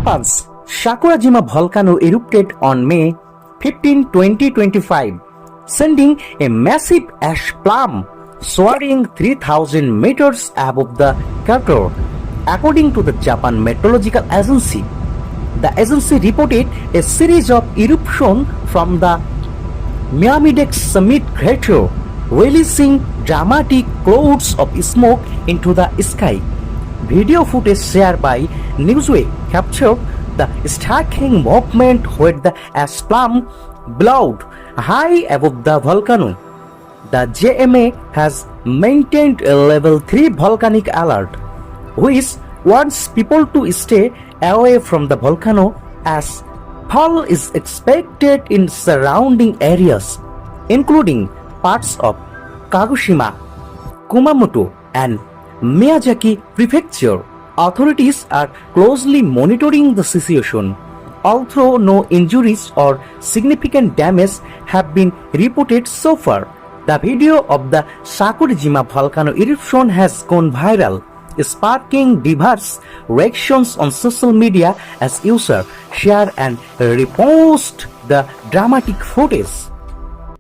Japan's Sakurajima Volcano erupted on May 15, 2025, sending a massive ash plume soaring 3,000 meters above the crater. According to the Japan Meteorological Agency, the agency reported a series of eruptions from the Miamidex summit crater, releasing dramatic clouds of smoke into the sky. Video footage shared by Newsweek captured the striking movement where the ash plume billowed high above the volcano. The JMA has maintained a level 3 volcanic alert, which warns people to stay away from the volcano as fall is expected in surrounding areas, including parts of Kagoshima, Kumamoto, and Miyazaki Prefecture. Authorities are closely monitoring the situation. Although no injuries or significant damage have been reported so far, the video of the Sakurajima Volcano eruption has gone viral, sparking diverse reactions on social media as users share and repost the dramatic footage.